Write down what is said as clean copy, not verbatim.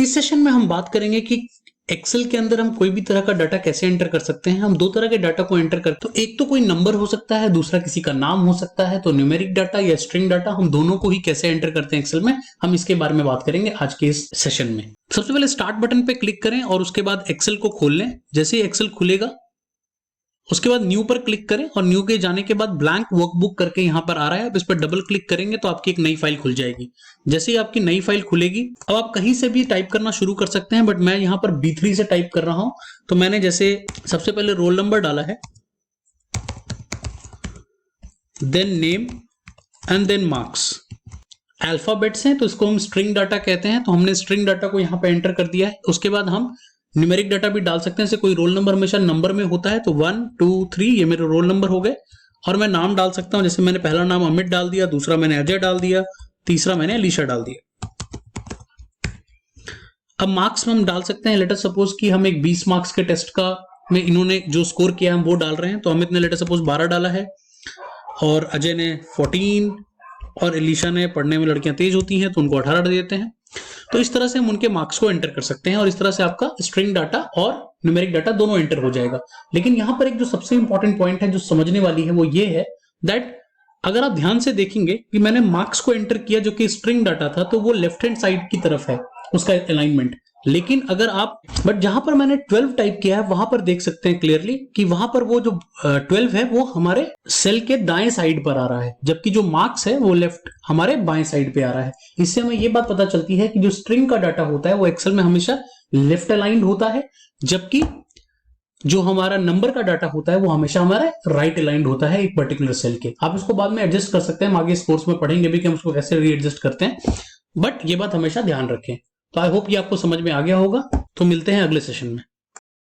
इस सेशन में हम बात करेंगे कि एक्सेल के अंदर हम कोई भी तरह का डाटा कैसे एंटर कर सकते हैं। हम दो तरह के डाटा को एंटर करते हैं, तो एक तो कोई नंबर हो सकता है, दूसरा किसी का नाम हो सकता है। तो न्यूमेरिक डाटा या स्ट्रिंग डाटा, हम दोनों को ही कैसे एंटर करते हैं एक्सेल में, हम इसके बारे में बात करेंगे आज के इस सेशन में। सबसे पहले स्टार्ट बटन पे क्लिक करें और उसके बाद एक्सेल को खोल लें। जैसे ही एक्सेल खुलेगा उसके बाद न्यू पर क्लिक करें और न्यू के जाने के बाद ब्लैंक वर्कबुक करके यहां पर आ रहा है, अब इस पर डबल क्लिक करेंगे तो आपकी एक नई फाइल खुल जाएगी। जैसे ही आपकी नई फाइल खुलेगी, अब आप कहीं से भी टाइप करना शुरू कर सकते हैं, बट मैं यहां पर B3 से टाइप कर रहा हूं। तो मैंने जैसे सबसे पहले रोल नंबर डाला है, then name and then marks. Alphabets हैं तो इसको हम स्ट्रिंग डाटा कहते हैं, तो हमने स्ट्रिंग डाटा को यहां पर एंटर कर दिया है। उसके बाद हम न्यूमेरिक डाटा भी डाल सकते हैं, जैसे कोई रोल नंबर हमेशा नंबर में होता है, तो 1 2 3 ये मेरे रोल नंबर हो गए। और मैं नाम डाल सकता हूं, जैसे मैंने पहला नाम अमित डाल दिया, दूसरा मैंने अजय डाल दिया, तीसरा मैंने अलीशा डाल दिया। अब मार्क्स हम डाल सकते हैं। लेट अस सपोज कि हम एक 20 मार्क्स के टेस्ट का में इन्होंने जो स्कोर किया हम वो डाल रहे हैं, तो अमित ने लेट अस सपोज 12 डाला है और अजय ने 14 और अलीशा ने, पढ़ने में लड़कियां तेज होती हैं तो उनको 18 दे देते हैं। तो इस तरह से हम उनके मार्क्स को एंटर कर सकते हैं और इस तरह से आपका स्ट्रिंग डाटा और न्यूमेरिक डाटा दोनों एंटर हो जाएगा। लेकिन यहां पर एक जो सबसे इंपॉर्टेंट पॉइंट है जो समझने वाली है वो ये है दैट अगर आप ध्यान से देखेंगे कि मैंने मार्क्स को एंटर किया जो कि स्ट्रिंग डाटा था, तो वो लेफ्ट हैंड साइड की तरफ है उसका अलाइनमेंट। लेकिन अगर आप जहां पर मैंने 12 टाइप किया है वहां पर देख सकते हैं क्लियरली कि वहां पर वो जो 12 है वो हमारे सेल के दाएं साइड पर आ रहा है, जबकि जो मार्क्स है वो लेफ्ट हमारे बाएं साइड पे आ रहा है। इससे हमें ये बात पता चलती है कि जो स्ट्रिंग का डाटा होता है वो एक्सेल में हमेशा लेफ्ट अलाइंड होता है, जबकि जो हमारा नंबर का डाटा होता है वो हमेशा हमारा राइट अलाइंड होता है एक पर्टिकुलर सेल के। आप इसको बाद में एडजस्ट कर सकते हैं, हम आगे इस कोर्स में पढ़ेंगे भी कि हम उसको कैसे रीएडजस्ट करते हैं, बट ये बात हमेशा ध्यान रखें। तो आई होप ये आपको समझ में आ गया होगा। तो मिलते हैं अगले सेशन में।